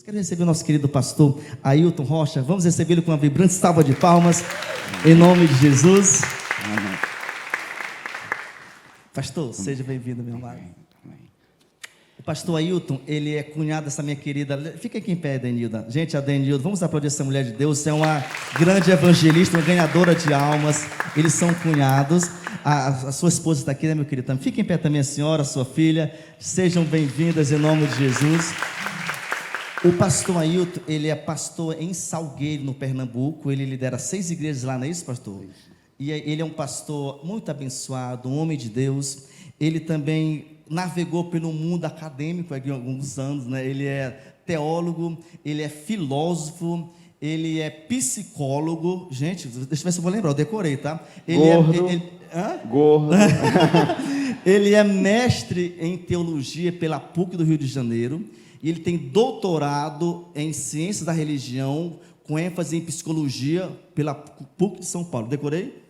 Quero receber o nosso querido pastor Ailton Rocha. Vamos recebê-lo com uma vibrante salva de palmas, em nome de Jesus. Amém. Pastor, seja bem-vindo, meu amado. O pastor Ailton, ele é cunhado dessa minha querida. Fica aqui em pé, Denilda. Gente, a Denilda, vamos aplaudir essa mulher de Deus. É uma grande evangelista, uma ganhadora de almas. Eles são cunhados. A sua esposa está aqui, né, meu querido? Fica em pé também a senhora, a sua filha. Sejam bem-vindas em nome de Jesus. O pastor Ailton, ele é pastor em Salgueiro, no Pernambuco. Ele lidera 6 igrejas lá, não é isso, pastor? E ele é um pastor muito abençoado, um homem de Deus. Ele também navegou pelo mundo acadêmico há alguns anos, né? Ele é teólogo, ele é filósofo, ele é psicólogo. Gente, deixa eu ver se eu vou lembrar, eu decorei, tá? Gordo. Gordo. Ele é mestre em teologia pela PUC do Rio de Janeiro. E ele tem doutorado em ciências da religião, com ênfase em psicologia, pela PUC de São Paulo. Decorei?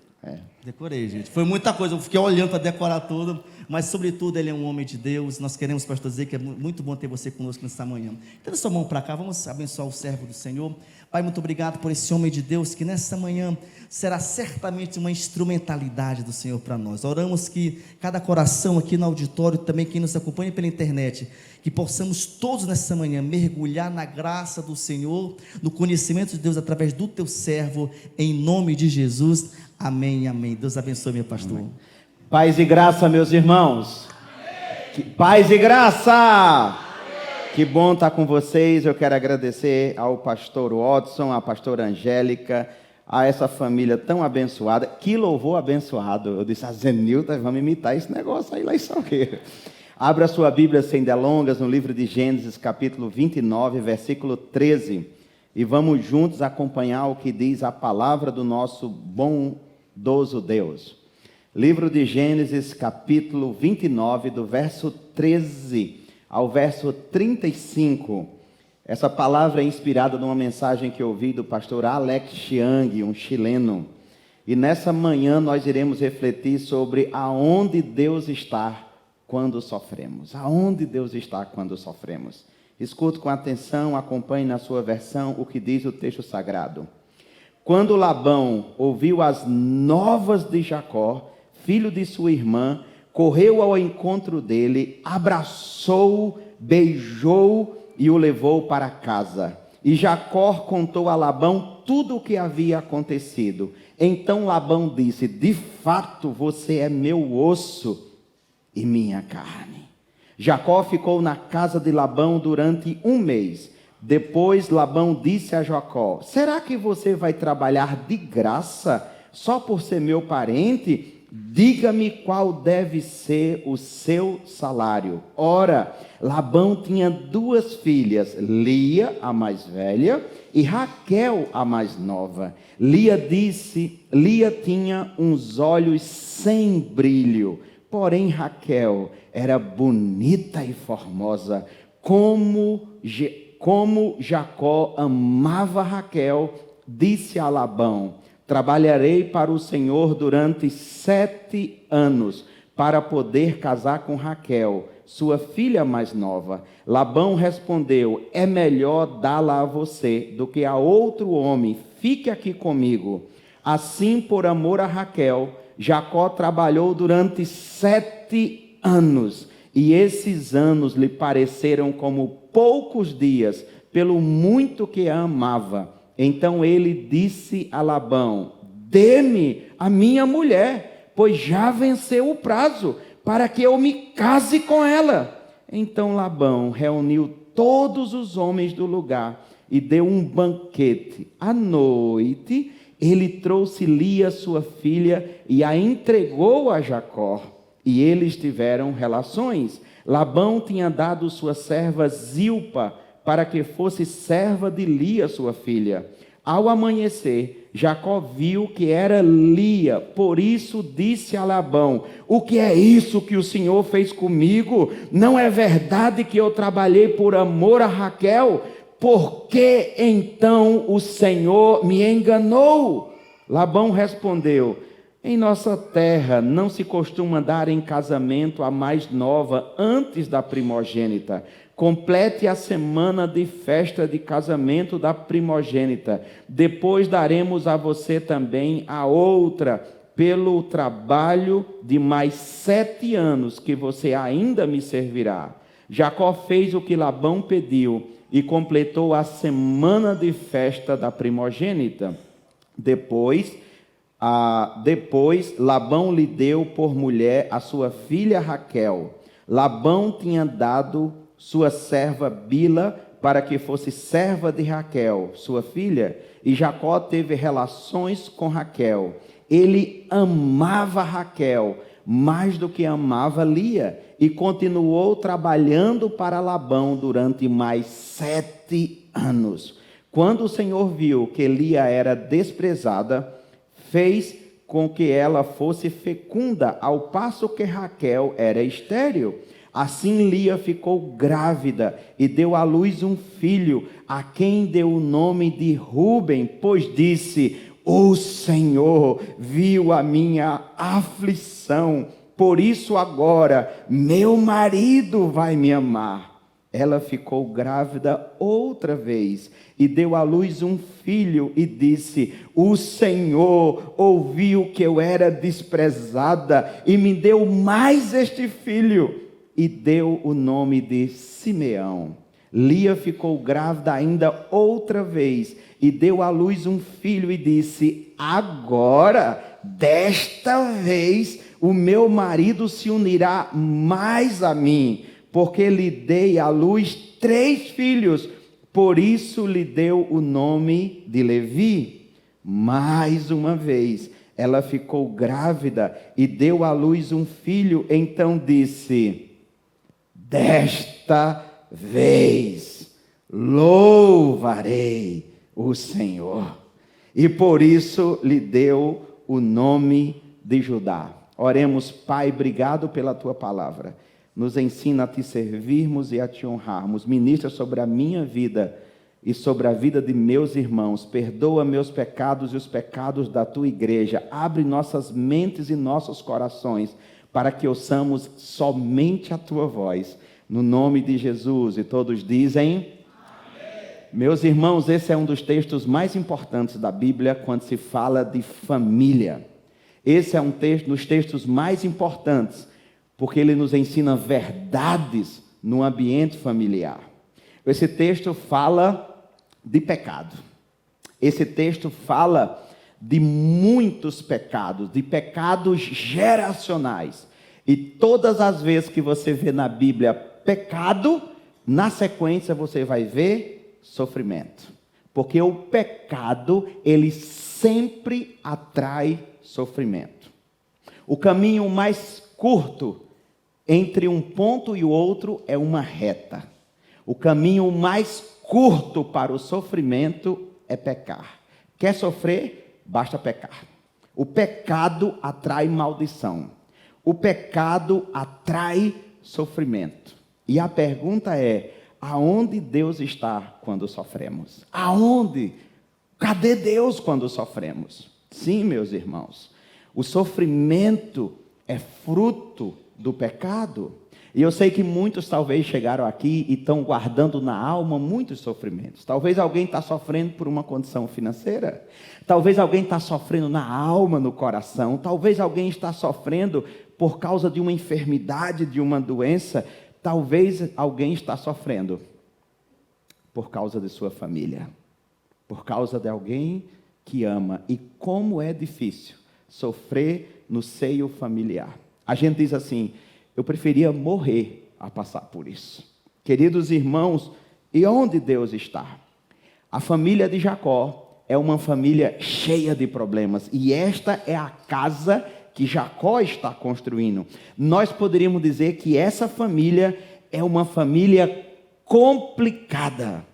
Decorei, gente. Foi muita coisa, eu fiquei olhando para decorar tudo, mas, sobretudo, ele é um homem de Deus. Nós queremos, pastor, dizer que é muito bom ter você conosco nessa manhã. Tendo sua mão para cá, vamos abençoar o servo do Senhor. Pai, muito obrigado por esse homem de Deus, que nessa manhã será certamente uma instrumentalidade do Senhor para nós. Oramos que cada coração aqui no auditório, também quem nos acompanha pela internet, que possamos todos nessa manhã mergulhar na graça do Senhor, no conhecimento de Deus através do teu servo, em nome de Jesus. Amém, amém. Deus abençoe, meu pastor. Amém. Paz e graça, meus irmãos. Paz e graça. Amém. Que bom estar com vocês. Eu quero agradecer ao pastor Watson, à pastora Angélica, a essa família tão abençoada. Que louvor abençoado. Eu disse, Zenilda, vamos imitar esse negócio aí lá em Salgueiro. Abra sua Bíblia sem delongas no livro de Gênesis, capítulo 29, versículo 13. E vamos juntos acompanhar o que diz a palavra do nosso bondoso Deus. Livro de Gênesis, capítulo 29, do verso 13 ao verso 35. Essa palavra é inspirada numa mensagem que eu ouvi do pastor Alex Chiang, um chileno. E nessa manhã nós iremos refletir sobre aonde Deus está quando sofremos. Aonde Deus está quando sofremos. Escute com atenção, acompanhe na sua versão o que diz o texto sagrado. Quando Labão ouviu as novas de Jacó, filho de sua irmã, correu ao encontro dele, abraçou-o, beijou e o levou para casa. E Jacó contou a Labão tudo o que havia acontecido. Então Labão disse, de fato você é meu osso e minha carne. Jacó ficou na casa de Labão durante 1 mês. Depois Labão disse a Jacó, será que você vai trabalhar de graça só por ser meu parente? Diga-me qual deve ser o seu salário. Ora, Labão tinha 2 filhas, Lia, a mais velha, e Raquel, a mais nova. Lia tinha uns olhos sem brilho, porém Raquel era bonita e formosa. Como Jacó amava Raquel, disse a Labão, trabalharei para o Senhor durante 7 anos, para poder casar com Raquel, sua filha mais nova. Labão respondeu, é melhor dá-la a você do que a outro homem, fique aqui comigo. Assim, por amor a Raquel, Jacó trabalhou durante 7 anos, e esses anos lhe pareceram como poucos dias, pelo muito que a amava. Então ele disse a Labão, dê-me a minha mulher, pois já venceu o prazo, para que eu me case com ela. Então Labão reuniu todos os homens do lugar e deu um banquete. À noite, ele trouxe Lia, sua filha, e a entregou a Jacó. E eles tiveram relações. Labão tinha dado sua serva Zilpa, para que fosse serva de Lia, sua filha. Ao amanhecer, Jacó viu que era Lia, por isso disse a Labão, o que é isso que o Senhor fez comigo? Não é verdade que eu trabalhei por amor a Raquel? Por que então o Senhor me enganou? Labão respondeu, em nossa terra não se costuma dar em casamento a mais nova antes da primogênita. complete a semana de festa de casamento da primogênita. Depois daremos a você também a outra, pelo trabalho de mais 7 anos que você ainda me servirá. Jacó fez o que Labão pediu e completou a semana de festa da primogênita. Depois, Labão lhe deu por mulher a sua filha Raquel. Labão tinha dado sua serva Bila para que fosse serva de Raquel, sua filha, e Jacó teve relações com Raquel. Ele amava Raquel mais do que amava Lia, e continuou trabalhando para Labão durante mais 7 anos. Quando o Senhor viu que Lia era desprezada, fez com que ela fosse fecunda, ao passo que Raquel era estéril. Assim Lia ficou grávida e deu à luz um filho, a quem deu o nome de Ruben, pois disse: o Senhor viu a minha aflição, por isso agora meu marido vai me amar. Ela ficou grávida outra vez e deu à luz um filho e disse: o Senhor ouviu que eu era desprezada e me deu mais este filho, e deu o nome de Simeão. Lia ficou grávida ainda outra vez e deu à luz um filho e disse: agora, desta vez, o meu marido se unirá mais a mim, porque lhe dei à luz 3 filhos, por isso lhe deu o nome de Levi. Mais uma vez, ela ficou grávida e deu à luz um filho, então disse: desta vez louvarei o Senhor. E por isso lhe deu o nome de Judá. Oremos. Pai, obrigado pela tua palavra. Nos ensina a te servirmos e a te honrarmos. Ministra sobre a minha vida e sobre a vida de meus irmãos. Perdoa meus pecados e os pecados da tua igreja. Abre nossas mentes e nossos corações para que ouçamos somente a tua voz. No nome de Jesus. E todos dizem: amém. Meus irmãos, esse é um dos textos mais importantes da Bíblia quando se fala de família. Esse é um dos textos mais importantes, porque ele nos ensina verdades no ambiente familiar. Esse texto fala de pecado. Esse texto fala de muitos pecados, de pecados geracionais. E todas as vezes que você vê na Bíblia pecado, na sequência você vai ver sofrimento. Porque o pecado, ele sempre atrai sofrimento. O caminho mais curto entre um ponto e o outro é uma reta. O caminho mais curto para o sofrimento é pecar. Quer sofrer? Basta pecar. O pecado atrai maldição. O pecado atrai sofrimento. E a pergunta é: aonde Deus está quando sofremos? Aonde? Cadê Deus quando sofremos? Sim, meus irmãos, o sofrimento é fruto do pecado. E eu sei que muitos talvez chegaram aqui e estão guardando na alma muitos sofrimentos. Talvez alguém está sofrendo por uma condição financeira. Talvez alguém está sofrendo na alma, no coração. Talvez alguém está sofrendo por causa de uma enfermidade, de uma doença. Talvez alguém está sofrendo por causa de sua família. Por causa de alguém que ama. E como é difícil sofrer no seio familiar. A gente diz assim: eu preferia morrer a passar por isso. Queridos irmãos, e onde Deus está? A família de Jacó é uma família cheia de problemas. E esta é a casa que Jacó está construindo. Nós poderíamos dizer que essa família é uma família complicada.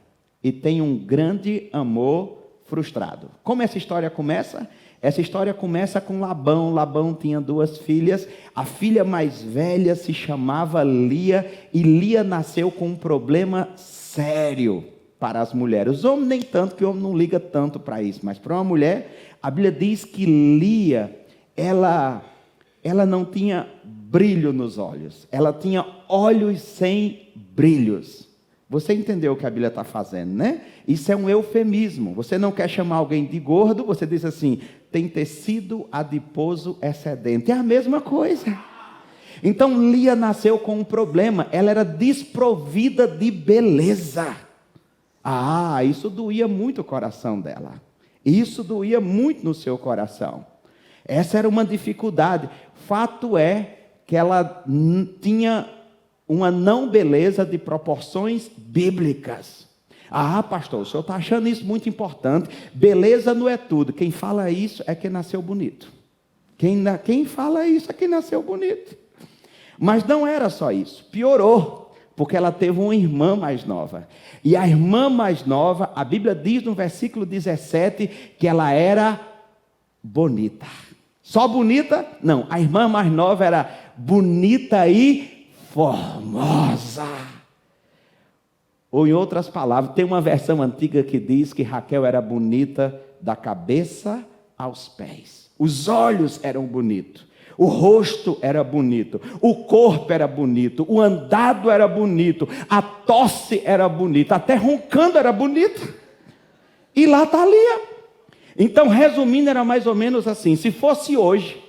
E tem um grande amor frustrado. Como essa história começa? Essa história começa com Labão. Labão tinha 2 filhas. A filha mais velha se chamava Lia. E Lia nasceu com um problema sério para as mulheres. Os homens nem tanto, que o homem não liga tanto para isso. Mas para uma mulher, a Bíblia diz que Lia, ela não tinha brilho nos olhos. Ela tinha olhos sem brilhos. Você entendeu o que a Bíblia está fazendo, né? Isso é um eufemismo. Você não quer chamar alguém de gordo, você diz assim, tem tecido adiposo excedente. É a mesma coisa. Então Lia nasceu com um problema, ela era desprovida de beleza. Isso doía muito o coração dela. Isso doía muito no seu coração. Essa era uma dificuldade. Fato é que ela tinha uma não beleza de proporções bíblicas. Pastor, o senhor está achando isso muito importante. Beleza não é tudo. Quem fala isso é quem nasceu bonito. Quem fala isso é quem nasceu bonito. Mas não era só isso. Piorou, porque ela teve uma irmã mais nova. E a irmã mais nova, a Bíblia diz no versículo 17, que ela era bonita. Só bonita? Não, a irmã mais nova era bonita e formosa. Ou em outras palavras, tem uma versão antiga que diz que Raquel era bonita da cabeça aos pés. Os olhos eram bonitos. O rosto era bonito, o corpo era bonito, o andado era bonito, a tosse era bonita, até roncando era bonito. E lá está Lia. Então, resumindo, era mais ou menos assim. Se fosse hoje,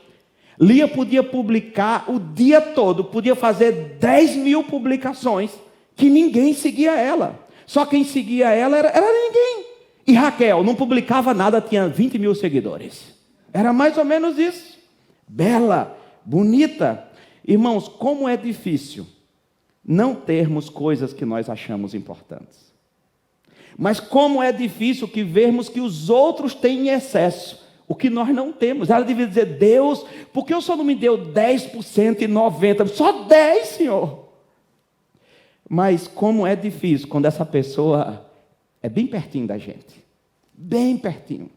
Lia podia publicar o dia todo, podia fazer 10.000 publicações, que ninguém seguia ela. Só quem seguia ela era ninguém. E Raquel não publicava nada, tinha 20.000 seguidores. Era mais ou menos isso. Bela, bonita. Irmãos, como é difícil não termos coisas que nós achamos importantes. Mas como é difícil que vermos que os outros têm em excesso o que nós não temos. Ela devia dizer, Deus, por que o Senhor não me deu 10% e 90%? Só 10%, Senhor. Mas como é difícil quando essa pessoa é bem pertinho da gente. Bem pertinho.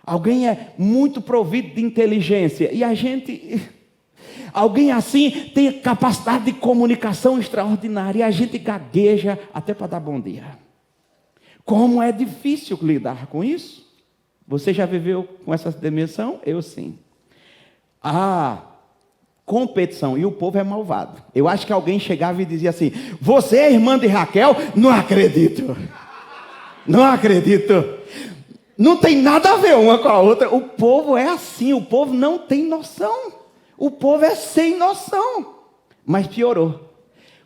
Alguém é muito provido de inteligência e a gente... Alguém assim tem capacidade de comunicação extraordinária e a gente gagueja até para dar bom dia. Como é difícil lidar com isso? Você já viveu com essa dimensão? Eu sim. Competição. E o povo é malvado. Eu acho que alguém chegava e dizia assim, você é irmã de Raquel? Não acredito. Não acredito. Não tem nada a ver uma com a outra. O povo é assim, o povo não tem noção. O povo é sem noção. Mas piorou.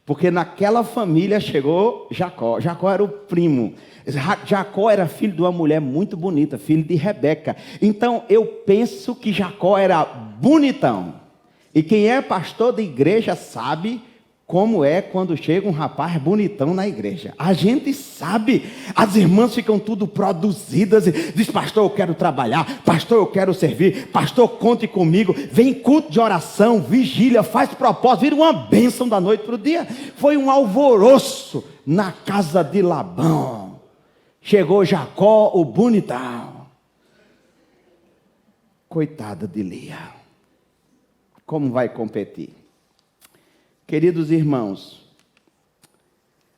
Porque naquela família chegou Jacó. Jacó era o primo. Jacó era filho de uma mulher muito bonita, filho de Rebeca. Então eu penso que Jacó era bonitão. E quem é pastor da igreja sabe como é quando chega um rapaz bonitão na igreja. A gente sabe, as irmãs ficam tudo produzidas, diz, pastor, eu quero trabalhar, pastor, eu quero servir, pastor, conte comigo, vem culto de oração, vigília, faz propósito, vira uma bênção da noite para o dia. Foi um alvoroço na casa de Labão. Chegou Jacó, o bonitão. Coitada de Lia. Como vai competir? Queridos irmãos,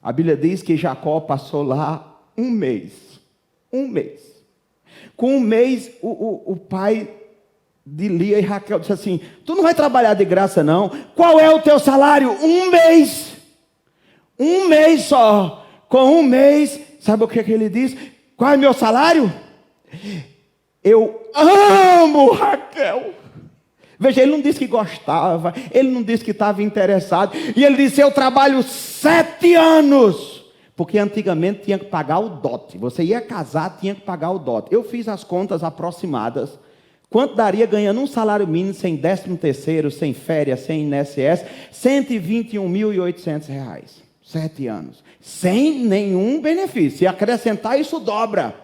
a Bíblia diz que Jacó passou lá um mês. Com um mês, o pai de Lia e Raquel disse assim, tu não vai trabalhar de graça não? Qual é o teu salário? Um mês. Um mês só. Com um mês, sabe o que ele diz? Qual é meu salário? Eu amo Raquel. Veja, ele não disse que gostava, ele não disse que estava interessado, e ele disse, eu trabalho 7 anos, porque antigamente tinha que pagar o dote, você ia casar, tinha que pagar o dote. Eu fiz as contas aproximadas, quanto daria ganhando um salário mínimo, sem 13º, sem férias, sem INSS, R$121.800, 7 anos, sem nenhum benefício, e acrescentar isso dobra.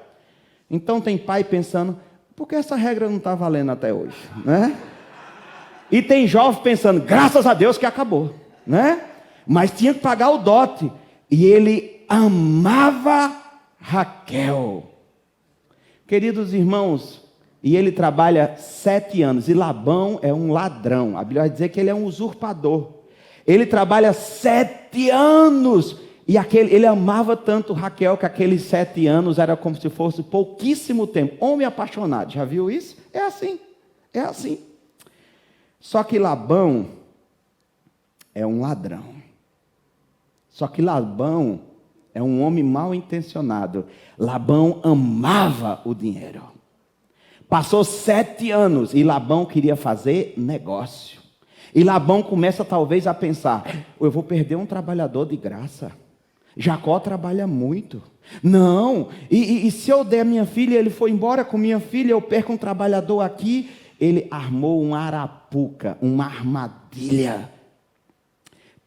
Então tem pai pensando, por que essa regra não está valendo até hoje, né? E tem jovem pensando, graças a Deus que acabou, né? Mas tinha que pagar o dote. E ele amava Raquel. Queridos irmãos, e ele trabalha 7 anos. E Labão é um ladrão. A Bíblia vai dizer que ele é um usurpador. Ele trabalha 7 anos. E ele amava tanto Raquel que aqueles 7 anos era como se fosse pouquíssimo tempo. Homem apaixonado, já viu isso? É assim, é assim. Só que Labão é um ladrão. Só que Labão É um homem mal intencionado. Labão amava o dinheiro. Passou 7 anos e Labão queria fazer negócio. E Labão começa talvez a pensar: eu vou perder um trabalhador de graça. Jacó trabalha muito. Não, e se eu der minha filha, ele foi embora com minha filha, eu perco um trabalhador aqui. Ele armou uma arapuca, uma armadilha.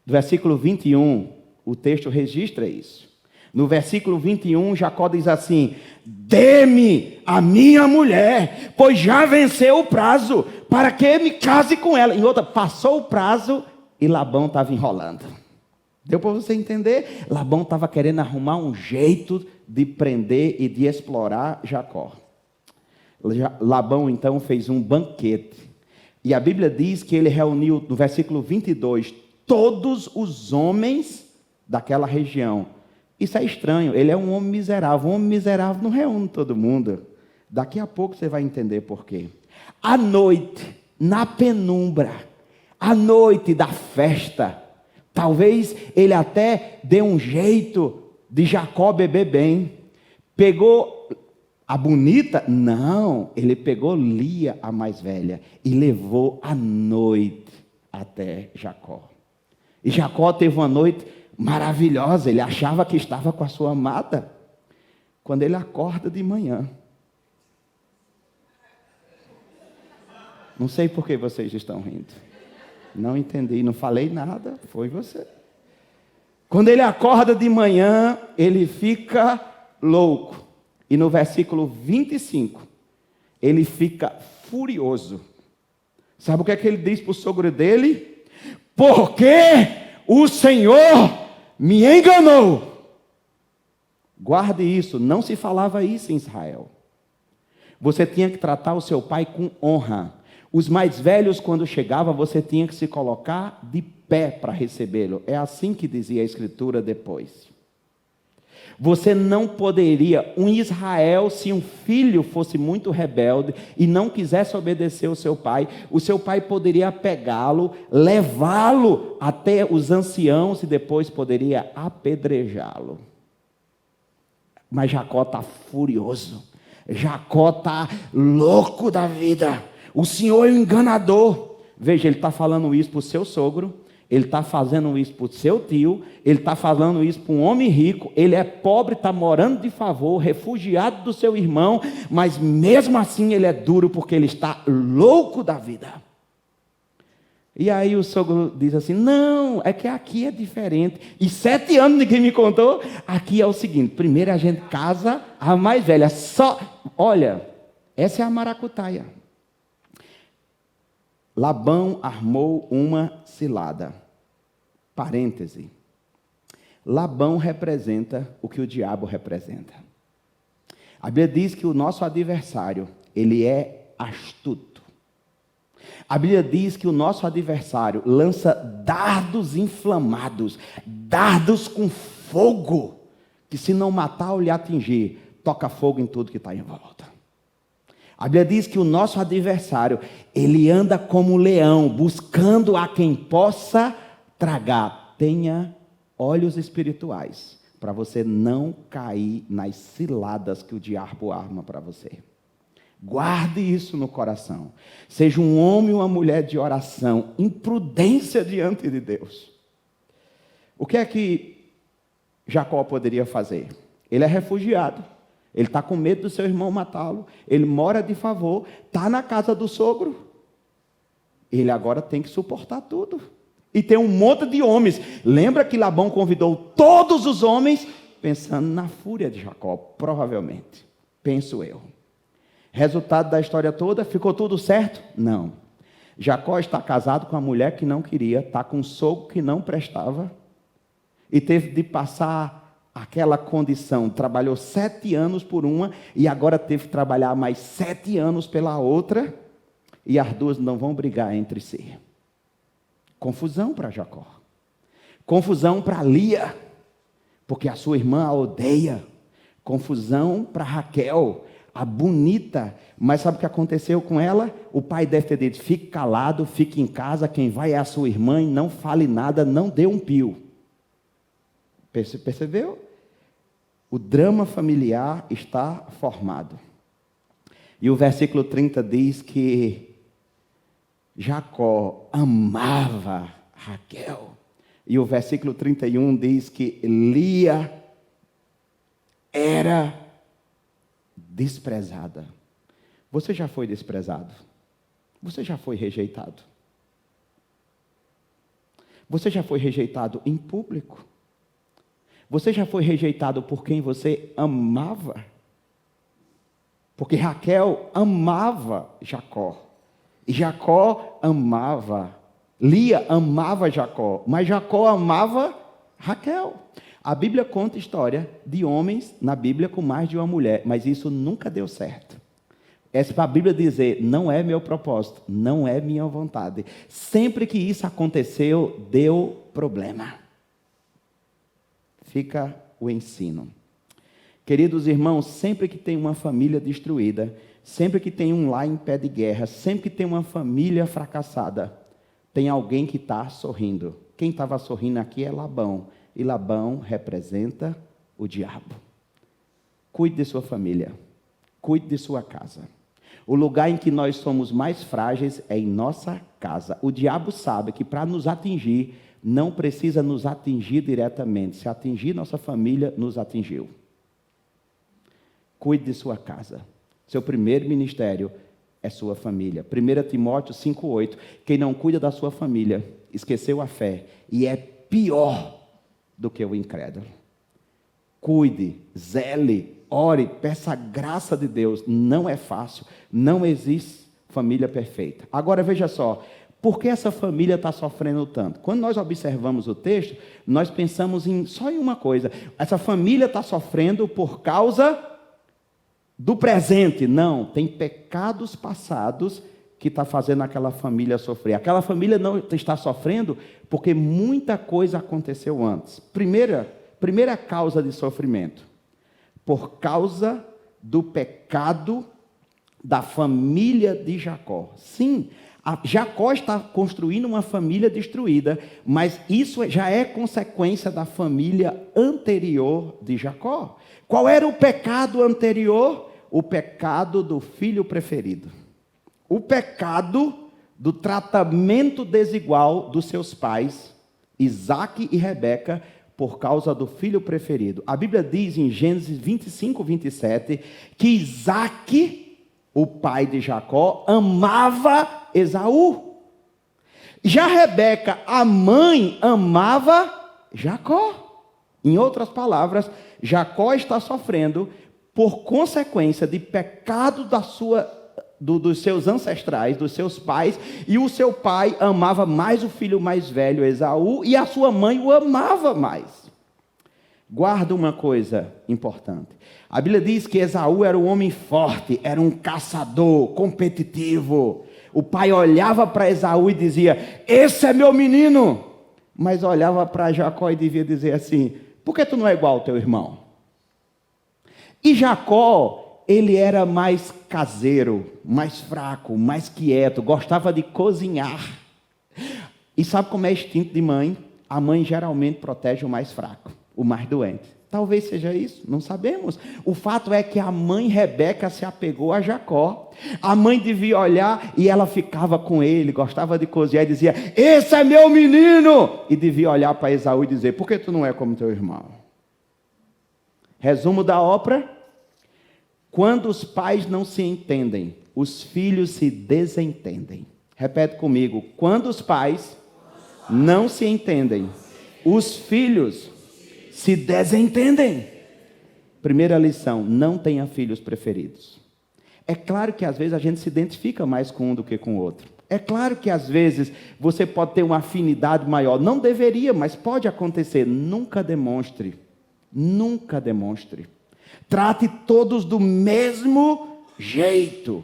No versículo 21, o texto registra isso. No versículo 21, Jacó diz assim: dê-me a minha mulher, pois já venceu o prazo, para que me case com ela. Em outra, passou o prazo e Labão estava enrolando. Deu para você entender? Labão estava querendo arrumar um jeito de prender e de explorar Jacó. Labão então fez um banquete. E a Bíblia diz que ele reuniu, no versículo 22, todos os homens daquela região. Isso é estranho, ele é um homem miserável. Um homem miserável não reúne todo mundo. Daqui a pouco você vai entender por quê. À noite, na penumbra, à noite da festa, talvez ele até dê um jeito de Jacó beber bem. Pegou a bonita? Não, ele pegou Lia, a mais velha, e levou à noite até Jacó. E Jacó teve uma noite maravilhosa, ele achava que estava com a sua amada. Quando ele acorda de manhã, não sei por que vocês estão rindo. Não entendi, não falei nada, foi você. Quando ele acorda de manhã, ele fica louco. E no versículo 25, ele fica furioso. Sabe o que é que ele diz para o sogro dele? Porque o Senhor me enganou. Guarde isso, não se falava isso em Israel. Você tinha que tratar o seu pai com honra. Os mais velhos, quando chegavam, você tinha que se colocar de pé para recebê-lo. É assim que dizia a Escritura depois. Você não poderia, um Israel, se um filho fosse muito rebelde e não quisesse obedecer ao seu pai, o seu pai poderia pegá-lo, levá-lo até os anciãos e depois poderia apedrejá-lo. Mas Jacó está furioso. Jacó está louco da vida. O Senhor é o enganador. Veja, ele está falando isso para o seu sogro, ele está fazendo isso para o seu tio, ele está falando isso para um homem rico, ele é pobre, está morando de favor, refugiado do seu irmão, mas mesmo assim ele é duro porque ele está louco da vida. E aí o sogro diz assim: não, é que aqui é diferente. E 7 anos ninguém me contou. Aqui é o seguinte: primeiro a gente casa a mais velha. Olha, essa é a maracutaia. Labão armou uma cilada. Parêntese. Labão representa o que o diabo representa. A Bíblia diz que o nosso adversário, ele é astuto. A Bíblia diz que o nosso adversário lança dardos inflamados, dardos com fogo, que se não matar ou lhe atingir, toca fogo em tudo que está em volta. A Bíblia diz que o nosso adversário, ele anda como um leão, buscando a quem possa tragar. Tenha olhos espirituais, para você não cair nas ciladas que o diabo arma para você. Guarde isso no coração. Seja um homem ou uma mulher de oração, imprudência diante de Deus. O que é que Jacó poderia fazer? Ele é refugiado. Ele está com medo do seu irmão matá-lo. Ele mora de favor, está na casa do sogro. Ele agora tem que suportar tudo. E tem um monte de homens. Lembra que Labão convidou todos os homens, pensando na fúria de Jacó, provavelmente. Penso eu. Resultado da história toda, ficou tudo certo? Não. Jacó está casado com a mulher que não queria, está com um sogro que não prestava, e teve de passar aquela condição. Trabalhou 7 anos por uma, e agora teve que trabalhar mais 7 anos pela outra, e as duas não vão brigar entre si. Confusão para Jacó. Confusão para Lia, porque a sua irmã a odeia. Confusão para Raquel, a bonita. Mas sabe o que aconteceu com ela? O pai deve ter dito: fique calado, fique em casa, quem vai é a sua irmã, e não fale nada, não dê um pio. Percebeu? O drama familiar está formado. E o versículo 30 diz que Jacó amava Raquel. E o versículo 31 diz que Lia era desprezada. Você já foi desprezado? Você já foi rejeitado? Você já foi rejeitado em público? Você já foi rejeitado por quem você amava? Porque Raquel amava Jacó. E Jacó amava, Lia amava Jacó, mas Jacó amava Raquel. A Bíblia conta a história de homens na Bíblia com mais de uma mulher, mas isso nunca deu certo. Essa para a Bíblia dizer, não é meu propósito, não é minha vontade. Sempre que isso aconteceu, deu problema. Fica o ensino. Queridos irmãos, sempre que tem uma família destruída, sempre que tem um lar em pé de guerra, sempre que tem uma família fracassada, tem alguém que está sorrindo. Quem estava sorrindo aqui é Labão. E Labão representa o diabo. Cuide de sua família. Cuide de sua casa. O lugar em que nós somos mais frágeis é em nossa casa. O diabo sabe que para nos atingir, não precisa nos atingir diretamente. Se atingir nossa família, nos atingiu. Cuide de sua casa. Seu primeiro ministério é sua família. 1 Timóteo 5,8. Quem não cuida da sua família, esqueceu a fé e é pior do que o incrédulo. Cuide, zele, ore, peça a graça de Deus. Não é fácil, não existe família perfeita. Agora veja só, por que essa família está sofrendo tanto? Quando nós observamos o texto, nós pensamos só em uma coisa. Essa família está sofrendo por causa do presente. Não, tem pecados passados que está fazendo aquela família sofrer. Aquela família não está sofrendo porque muita coisa aconteceu antes. Primeira causa de sofrimento, por causa do pecado da família de Jacó. Sim, Jacó está construindo uma família destruída, mas isso já é consequência da família anterior de Jacó. Qual era o pecado anterior? O pecado do filho preferido. O pecado do tratamento desigual dos seus pais, Isaque e Rebeca, por causa do filho preferido. A Bíblia diz em Gênesis 25, 27, que Isaque, o pai de Jacó, amava Esaú. Já Rebeca, a mãe, amava Jacó. Em outras palavras, Jacó está sofrendo por consequência de pecado dos seus ancestrais, dos seus pais, e o seu pai amava mais o filho mais velho, Esaú, e a sua mãe o amava mais. Guarda uma coisa importante. A Bíblia diz que Esaú era um homem forte, era um caçador, competitivo. O pai olhava para Esaú e dizia, esse é meu menino. Mas olhava para Jacó e devia dizer assim, por que tu não é igual ao teu irmão? E Jacó, ele era mais caseiro, mais fraco, mais quieto, gostava de cozinhar. E sabe como é instinto de mãe? A mãe geralmente protege o mais fraco, o mais doente. Talvez seja isso, não sabemos. O fato é que a mãe Rebeca se apegou a Jacó. A mãe devia olhar e ela ficava com ele, gostava de cozinhar e dizia, esse é meu menino! E devia olhar para Esaú e dizer, por que tu não é como teu irmão? Resumo da ópera: quando os pais não se entendem, os filhos se desentendem. Repete comigo: quando os pais não se entendem, os filhos se desentendem. Primeira lição: não tenha filhos preferidos. É claro que às vezes a gente se identifica mais com um do que com o outro. É claro que às vezes você pode ter uma afinidade maior. Não deveria, mas pode acontecer. Nunca demonstre. Nunca demonstre. Trate todos do mesmo jeito.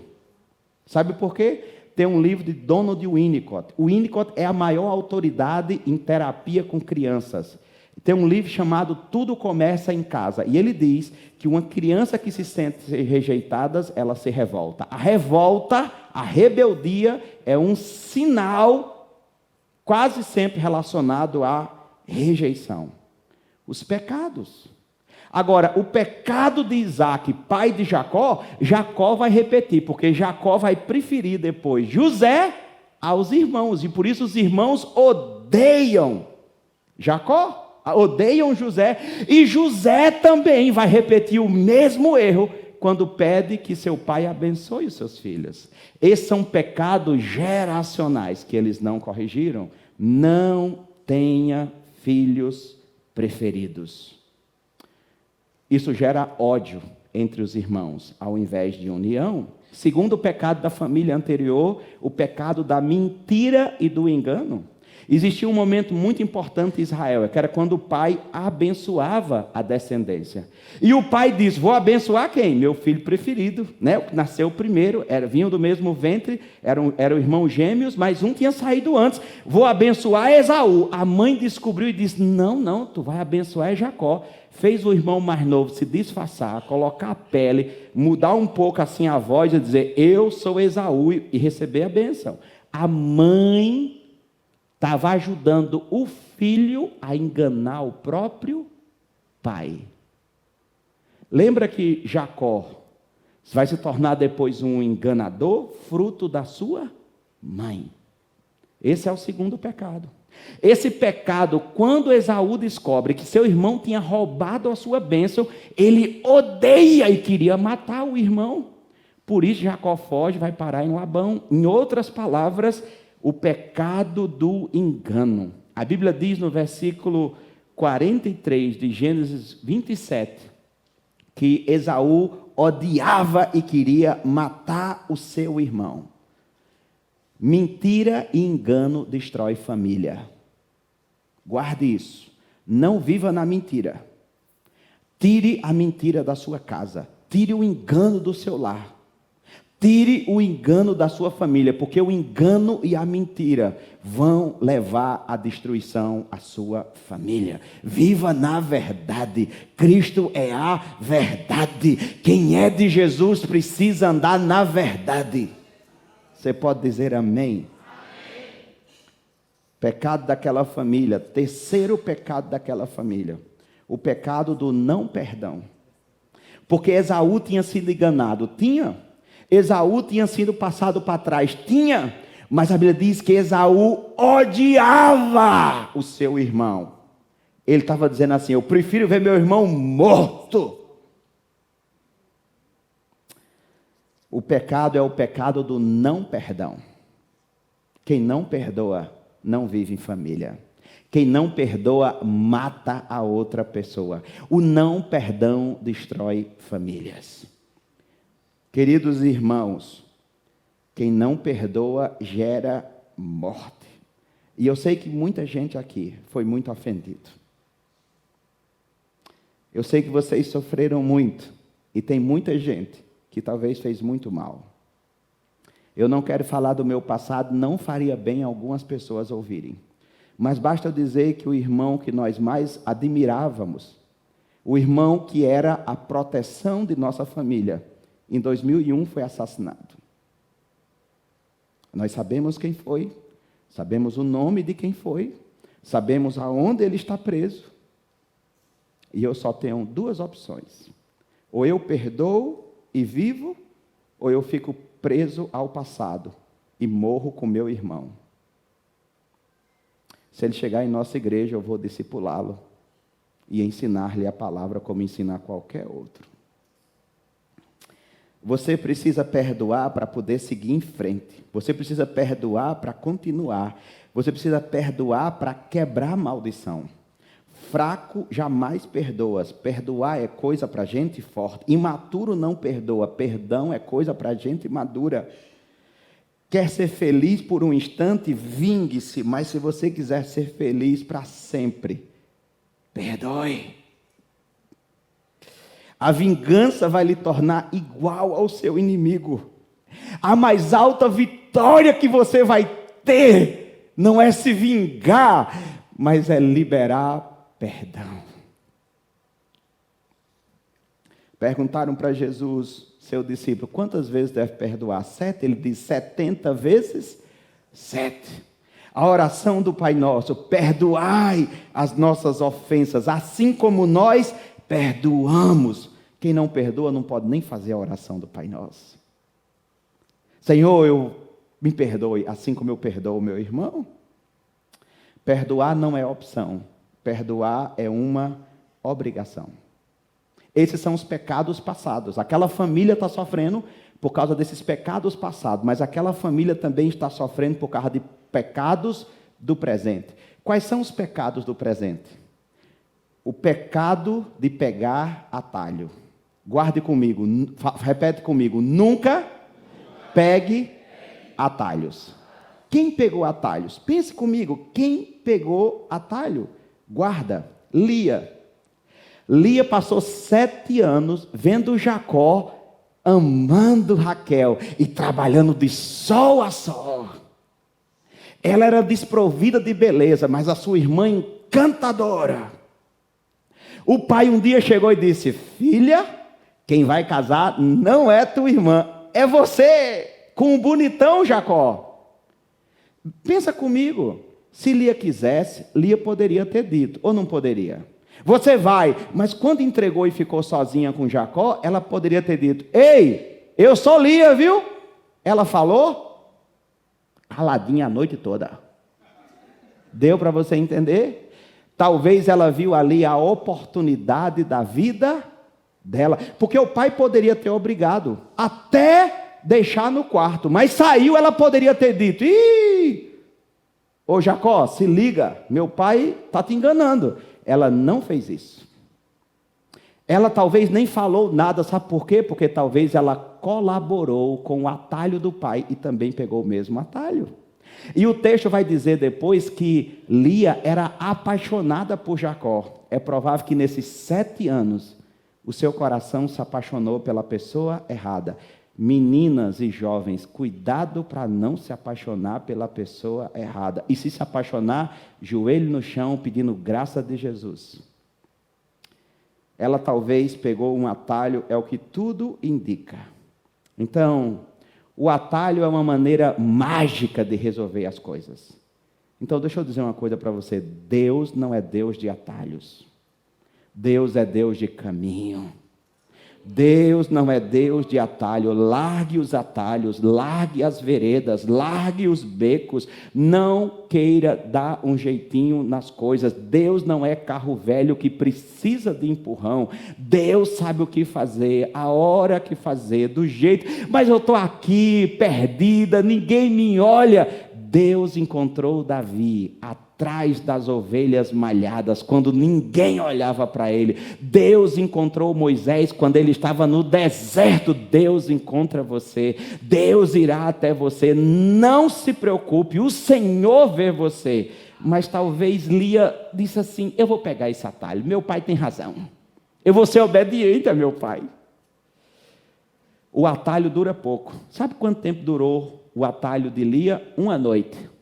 Sabe por quê? Tem um livro de Donald Winnicott. O Winnicott é a maior autoridade em terapia com crianças. Tem um livro chamado Tudo Começa em Casa. E ele diz que uma criança que se sente rejeitada, ela se revolta. A revolta, a rebeldia, é um sinal quase sempre relacionado à rejeição. Os pecados. Agora, o pecado de Isaac, pai de Jacó, Jacó vai repetir, porque Jacó vai preferir depois José aos irmãos, e por isso os irmãos odeiam Jacó, odeiam José, e José também vai repetir o mesmo erro quando pede que seu pai abençoe os seus filhos. Esses são pecados geracionais que eles não corrigiram. Não tenha filhos preferidos. Isso gera ódio entre os irmãos, ao invés de união. Segundo o pecado da família anterior, o pecado da mentira e do engano. Existia um momento muito importante em Israel, que era quando o pai abençoava a descendência. E o pai diz: vou abençoar quem? Meu filho preferido, né? O que nasceu primeiro, vinham do mesmo ventre, eram irmãos gêmeos, mas um tinha saído antes. Vou abençoar Esaú. A mãe descobriu e disse: não, tu vai abençoar Jacó. Fez o irmão mais novo se disfarçar, colocar a pele, mudar um pouco assim a voz e dizer: eu sou Esaú, e receber a bênção. A mãe estava ajudando o filho a enganar o próprio pai. Lembra que Jacó vai se tornar depois um enganador, fruto da sua mãe. Esse é o segundo pecado. Esse pecado, quando Esaú descobre que seu irmão tinha roubado a sua bênção, ele odeia e queria matar o irmão. Por isso Jacó foge, vai parar em Labão. Em outras palavras, o pecado do engano. A Bíblia diz no versículo 43 de Gênesis 27, que Esaú odiava e queria matar o seu irmão. Mentira e engano destrói família. Guarde isso. Não viva na mentira. Tire a mentira da sua casa. Tire o engano do seu lar. Tire o engano da sua família, porque o engano e a mentira vão levar à destruição a sua família. Viva na verdade. Cristo é a verdade. Quem é de Jesus precisa andar na verdade. Você pode dizer amém? Amém. Pecado daquela família. Terceiro pecado daquela família. O pecado do não perdão. Porque Esaú tinha sido enganado. Esaú tinha sido passado para trás. Mas a Bíblia diz que Esaú odiava o seu irmão. Ele estava dizendo assim: eu prefiro ver meu irmão morto. O pecado é o pecado do não perdão. Quem não perdoa, não vive em família. Quem não perdoa, mata a outra pessoa. O não perdão destrói famílias. Queridos irmãos, quem não perdoa gera morte. E eu sei que muita gente aqui foi muito ofendido. Eu sei que vocês sofreram muito. E tem muita gente que talvez fez muito mal. Eu não quero falar do meu passado, não faria bem algumas pessoas ouvirem. Mas basta dizer que o irmão que nós mais admirávamos, o irmão que era a proteção de nossa família, em 2001 foi assassinado. Nós sabemos quem foi, sabemos o nome de quem foi, sabemos aonde ele está preso. E eu só tenho duas opções: ou eu perdoo e vivo, ou eu fico preso ao passado e morro com meu irmão. Se ele chegar em nossa igreja, eu vou discipulá-lo e ensinar-lhe a palavra como ensinar qualquer outro. Você precisa perdoar para poder seguir em frente. Você precisa perdoar para continuar. Você precisa perdoar para quebrar a maldição. Fraco jamais perdoa. Perdoar é coisa para gente forte. Imaturo não perdoa. Perdão é coisa para gente madura. Quer ser feliz por um instante? Vingue-se. Mas se você quiser ser feliz para sempre, perdoe. A vingança vai lhe tornar igual ao seu inimigo. A mais alta vitória que você vai ter não é se vingar, mas é liberar perdão. Perguntaram para Jesus, seu discípulo, quantas vezes deve perdoar? 7? Ele diz 70 vezes 7. A oração do Pai Nosso: perdoai as nossas ofensas, assim como nós perdoamos. Quem não perdoa não pode nem fazer a oração do Pai Nosso. Senhor, me perdoe, assim como eu perdoo o meu irmão. Perdoar não é opção, perdoar é uma obrigação. Esses são os pecados passados. Aquela família está sofrendo por causa desses pecados passados, mas aquela família também está sofrendo por causa de pecados do presente. Quais são os pecados do presente? O pecado de pegar atalho. Guarde comigo, repete comigo, nunca pegue atalhos. Quem pegou atalhos? Pense comigo, quem pegou atalho? Guarda, Lia. Lia passou 7 anos vendo Jacó amando Raquel e trabalhando de sol a sol. Ela era desprovida de beleza, mas a sua irmã encantadora. O pai um dia chegou e disse: filha, quem vai casar não é tua irmã, é você, com o bonitão Jacó. Pensa comigo, se Lia quisesse, Lia poderia ter dito, ou não poderia? Você vai, mas quando entregou e ficou sozinha com Jacó, ela poderia ter dito: ei, eu sou Lia, viu? Ela falou, caladinha a noite toda. Deu para você entender? Talvez ela viu ali a oportunidade da vida dela, porque o pai poderia ter obrigado, até deixar no quarto, mas saiu, ela poderia ter dito: ih, ô Jacó, se liga, meu pai está te enganando. Ela não fez isso. Ela talvez nem falou nada, sabe por quê? Porque talvez ela colaborou com o atalho do pai e também pegou o mesmo atalho. E o texto vai dizer depois que Lia era apaixonada por Jacó. É provável que nesses 7 anos o seu coração se apaixonou pela pessoa errada. Meninas e jovens, cuidado para não se apaixonar pela pessoa errada. E se apaixonar, joelho no chão, pedindo graça de Jesus. Ela talvez pegou um atalho, é o que tudo indica. Então, o atalho é uma maneira mágica de resolver as coisas. Então, deixa eu dizer uma coisa para você. Deus não é Deus de atalhos. Deus é Deus de caminho. Deus não é Deus de atalho. Largue os atalhos, largue as veredas, largue os becos. Não queira dar um jeitinho nas coisas. Deus não é carro velho que precisa de empurrão. Deus sabe o que fazer, a hora que fazer, do jeito. Mas eu estou aqui, perdida, ninguém me olha. Deus encontrou Davi atrás das ovelhas malhadas, quando ninguém olhava para ele. Deus encontrou Moisés quando ele estava no deserto. Deus encontra você. Deus irá até você. Não se preocupe, o Senhor vê você. Mas talvez Lia disse assim: eu vou pegar esse atalho, meu pai tem razão. Eu vou ser obediente a meu pai. O atalho dura pouco. Sabe quanto tempo durou o atalho de Lia? 1 noite.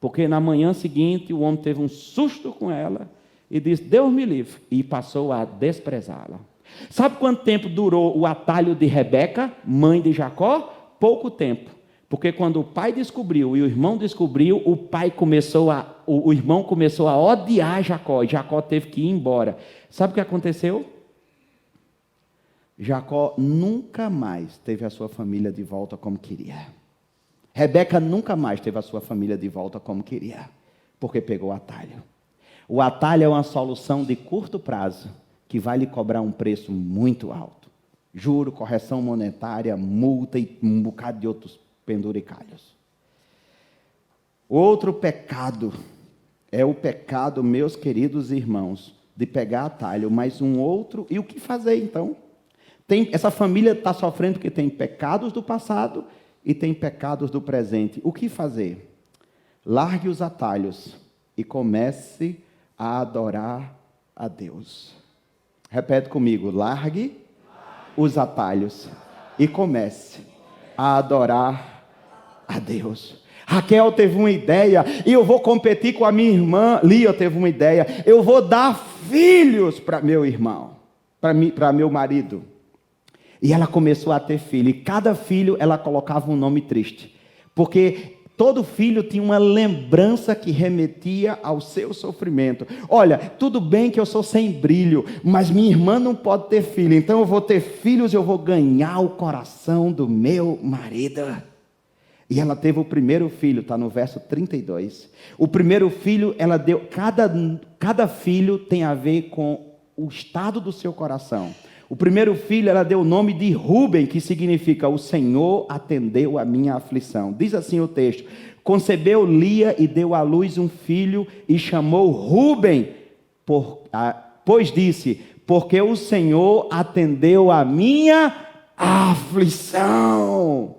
Porque na manhã seguinte o homem teve um susto com ela e disse: Deus me livre, e passou a desprezá-la. Sabe quanto tempo durou o atalho de Rebeca, mãe de Jacó? Pouco tempo. Porque quando o pai descobriu e o irmão descobriu, o irmão começou a odiar Jacó, e Jacó teve que ir embora. Sabe o que aconteceu? Jacó nunca mais teve a sua família de volta como queria. Rebeca nunca mais teve a sua família de volta como queria, porque pegou o atalho. O atalho é uma solução de curto prazo, que vai lhe cobrar um preço muito alto. Juro, correção monetária, multa e um bocado de outros penduricalhos. Outro pecado é o pecado, meus queridos irmãos, de pegar atalho, mas um outro. E o que fazer então? Essa família está sofrendo porque tem pecados do passado e tem pecados do presente. O que fazer? Largue os atalhos e comece a adorar a Deus. Repete comigo: largue os atalhos e comece a adorar a Deus. Raquel teve uma ideia, e eu vou competir com a minha irmã. Lia teve uma ideia: eu vou dar filhos para meu irmão, para meu marido. E ela começou a ter filho, e cada filho ela colocava um nome triste, porque Todo filho tinha uma lembrança que remetia ao seu sofrimento. Olha, tudo bem que eu sou sem brilho, mas minha irmã não pode ter filho, então eu vou ter filhos e eu vou ganhar o coração do meu marido. E ela teve o primeiro filho, está no verso 32. O primeiro filho, ela deu, cada filho tem a ver com o estado do seu coração. O primeiro filho, ela deu o nome de Rúben, que significa: o Senhor atendeu a minha aflição. Diz assim o texto: concebeu Lia e deu à luz um filho e chamou Rúben, pois disse: porque o Senhor atendeu a minha aflição.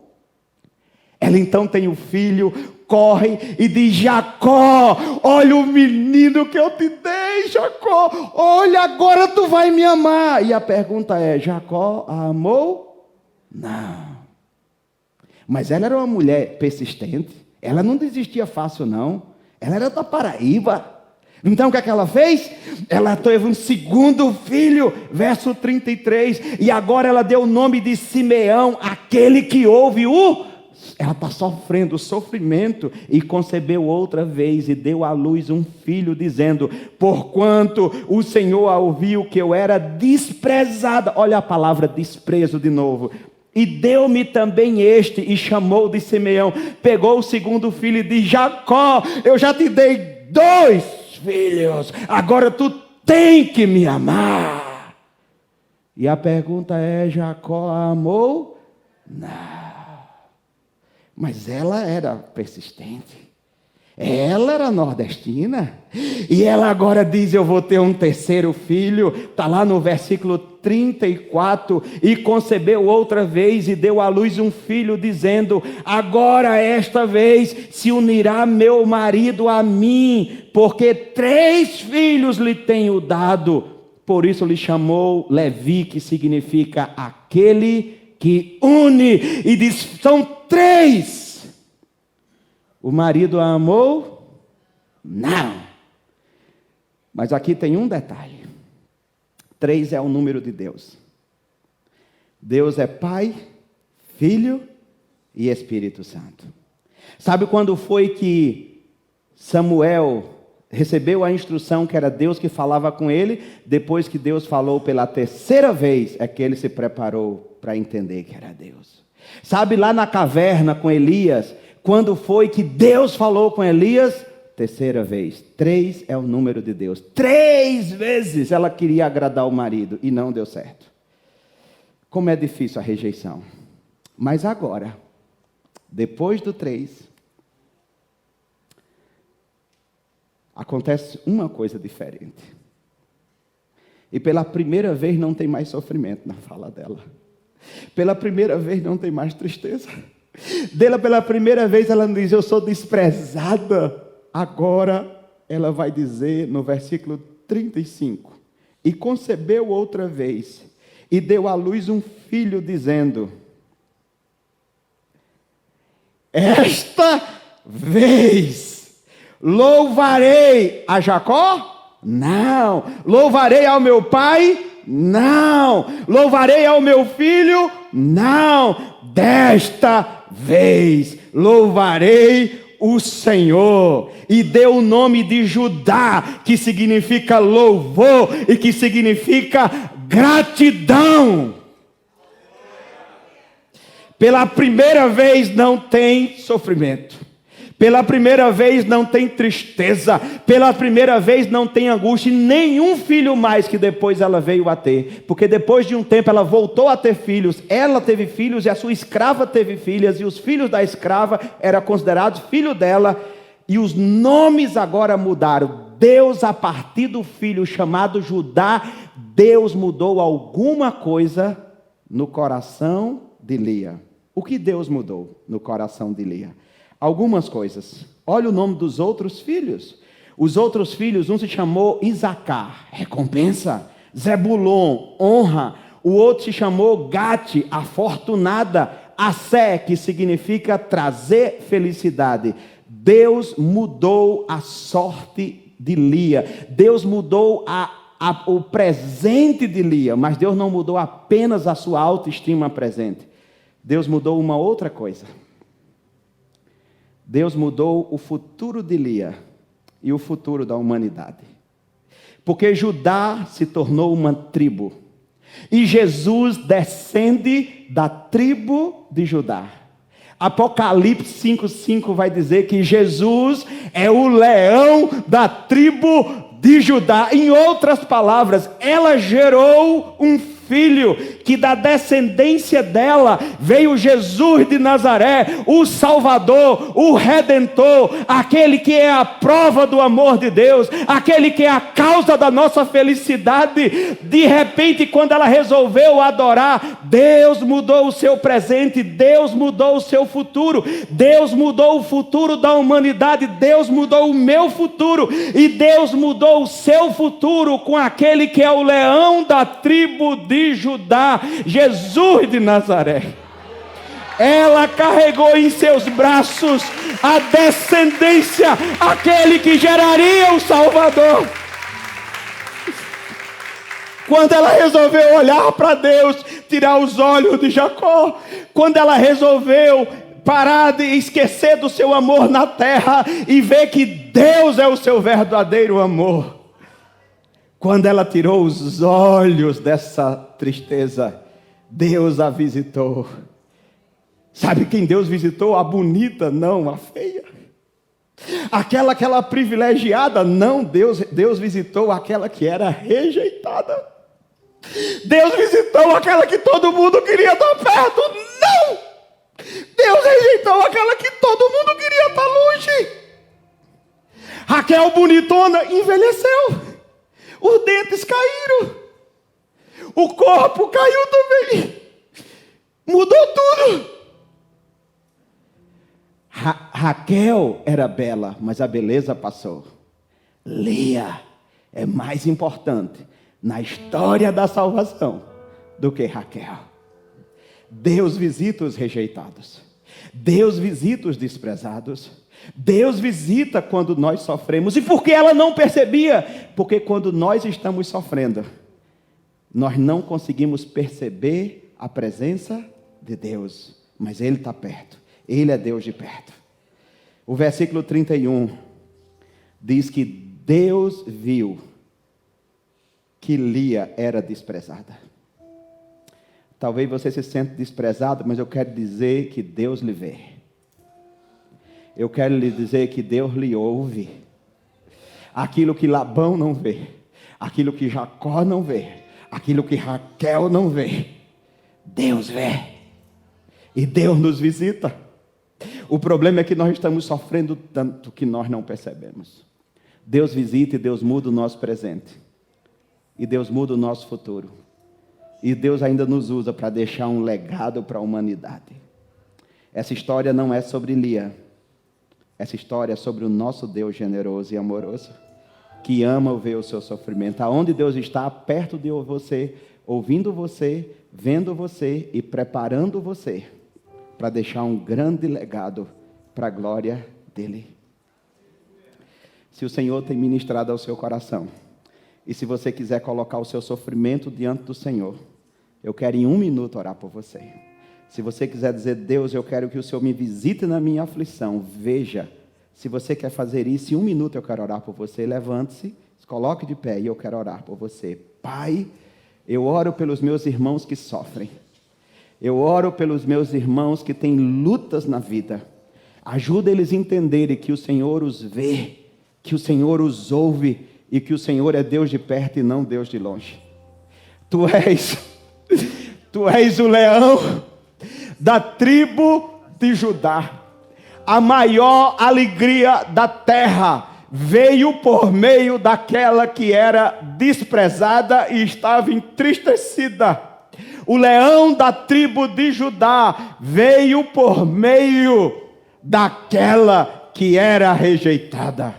Ela então tem o filho, corre e diz: Jacó, olha o menino que eu te dei, Jacó, olha, agora tu vai me amar. E a pergunta é: Jacó a amou? Não. Mas ela era uma mulher persistente, ela não desistia fácil não, ela era da Paraíba. Então o que é que ela fez? Ela teve um segundo filho, verso 33, e agora ela deu o nome de Simeão, aquele que ouve ela está sofrendo o sofrimento, e concebeu outra vez e deu à luz um filho, dizendo: porquanto o Senhor ouviu que eu era desprezada. Olha a palavra desprezo de novo. E deu-me também este, e chamou de Simeão. Pegou o segundo filho e disse: Jacó, eu já te dei 2 filhos, agora tu tem que me amar. E a pergunta é: Jacó a amou? Não. Mas ela era persistente, ela era nordestina, e ela agora diz: eu vou ter um terceiro filho. Está lá no versículo 34, e concebeu outra vez e deu à luz um filho, dizendo: agora esta vez se unirá meu marido a mim, porque 3 filhos lhe tenho dado. Por isso lhe chamou Levi, que significa aquele que une, e diz: são 3. O marido a amou? Não. Mas aqui tem um detalhe: 3 é o número de Deus. Deus é Pai, Filho e Espírito Santo. Sabe quando foi que Samuel recebeu a instrução que era Deus que falava com ele? Depois que Deus falou pela terceira vez, é que ele se preparou para entender que era Deus. Sabe lá na caverna com Elias, quando foi que Deus falou com Elias? Terceira vez. 3 é o número de Deus. 3 vezes ela queria agradar o marido e não deu certo. Como é difícil a rejeição. Mas agora, depois do 3, acontece uma coisa diferente. E pela primeira vez não tem mais sofrimento na fala dela. Pela primeira vez não tem mais tristeza. Pela primeira vez ela não diz: eu sou desprezada. Agora ela vai dizer no versículo 35: e concebeu outra vez e deu à luz um filho, dizendo: esta vez louvarei a Jacó? Não. Louvarei ao meu pai? Não. Louvarei ao meu filho? Não. Desta vez louvarei o Senhor. E deu o nome de Judá, que significa louvor e que significa gratidão. Pela primeira vez não tem sofrimento. Pela primeira vez não tem tristeza, pela primeira vez não tem angústia, e nenhum filho mais que depois ela veio a ter, porque depois de um tempo ela voltou a ter filhos, ela teve filhos e a sua escrava teve filhas, e os filhos da escrava eram considerados filho dela, e os nomes agora mudaram. Deus, a partir do filho chamado Judá, Deus mudou alguma coisa no coração de Lia. O que Deus mudou no coração de Lia? Algumas coisas. Olha o nome dos outros filhos. Os outros filhos, um se chamou Isacar, recompensa. Zebulon, honra. O outro se chamou Gate, afortunada. Assé, que significa trazer felicidade. Deus mudou a sorte de Lia. Deus mudou o presente de Lia, mas Deus não mudou apenas a sua autoestima presente. Deus mudou uma outra coisa. Deus mudou o futuro de Lia e o futuro da humanidade. Porque Judá se tornou uma tribo. E Jesus descende da tribo de Judá. Apocalipse 5:5 vai dizer que Jesus é o leão da tribo de Judá. Em outras palavras, ela gerou um filho, que da descendência dela veio Jesus de Nazaré, o Salvador, o Redentor, aquele que é a prova do amor de Deus, aquele que é a causa da nossa felicidade. De repente, quando ela resolveu adorar, Deus mudou o seu presente, Deus mudou o seu futuro, Deus mudou o futuro da humanidade, Deus mudou o meu futuro, e Deus mudou o seu futuro com aquele que é o leão da tribo de Judá, Jesus de Nazaré. Ela carregou em seus braços a descendência, aquele que geraria o Salvador. Quando ela resolveu olhar para Deus, tirar os olhos de Jacó, quando ela resolveu parar de esquecer do seu amor na terra e ver que Deus é o seu verdadeiro amor, quando ela tirou os olhos dessa tristeza, Deus a visitou. Sabe quem Deus visitou? A bonita, não a feia. Aquela privilegiada, não. Deus visitou aquela que era rejeitada. Deus visitou aquela que todo mundo queria estar perto, não. Deus rejeitou aquela que todo mundo queria estar longe. Raquel bonitona envelheceu. Os dentes caíram. O corpo caiu também. Mudou tudo. Raquel era bela, mas a beleza passou. Lia é mais importante na história da salvação do que Raquel. Deus visita os rejeitados. Deus visita os desprezados. Deus visita quando nós sofremos. E por que ela não percebia? Porque quando nós estamos sofrendo, nós não conseguimos perceber a presença de Deus. Mas Ele está perto. Ele é Deus de perto. O versículo 31 diz que Deus viu que Lia era desprezada. Talvez você se sente desprezado, mas eu quero dizer que Deus lhe vê. Eu quero lhe dizer que Deus lhe ouve. Aquilo que Labão não vê, aquilo que Jacó não vê, aquilo que Raquel não vê, Deus vê. E Deus nos visita. O problema é que nós estamos sofrendo tanto que nós não percebemos. Deus visita e Deus muda o nosso presente. E Deus muda o nosso futuro. E Deus ainda nos usa para deixar um legado para a humanidade. Essa história não é sobre Lia. Essa história é sobre o nosso Deus generoso e amoroso, que ama ver o seu sofrimento. Aonde Deus está, perto de você, ouvindo você, vendo você e preparando você para deixar um grande legado para a glória dEle. Se o Senhor tem ministrado ao seu coração, e se você quiser colocar o seu sofrimento diante do Senhor, eu quero em 1 minuto orar por você. Se você quiser dizer, Deus, eu quero que o Senhor me visite na minha aflição, veja. Se você quer fazer isso, em 1 minuto eu quero orar por você. Levante-se, se coloque de pé e eu quero orar por você. Pai, eu oro pelos meus irmãos que sofrem. Eu oro pelos meus irmãos que têm lutas na vida. Ajuda eles a entenderem que o Senhor os vê, que o Senhor os ouve e que o Senhor é Deus de perto e não Deus de longe. Tu és o leão da tribo de Judá. A maior alegria da terra veio por meio daquela que era desprezada e estava entristecida. O leão da tribo de Judá veio por meio daquela que era rejeitada.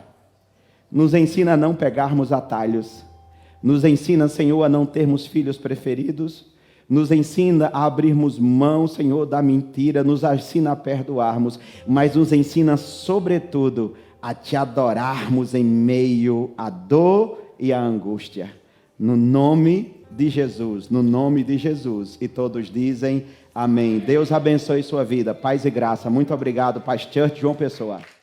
Nos ensina a não pegarmos atalhos. Nos ensina, Senhor, a não termos filhos preferidos. Nos ensina a abrirmos mão, Senhor, da mentira. Nos ensina a perdoarmos. Mas nos ensina, sobretudo, a Te adorarmos em meio à dor e à angústia. No nome de Jesus. No nome de Jesus. E todos dizem Amém. Deus abençoe sua vida. Paz e graça. Muito obrigado, Paz Church João Pessoa.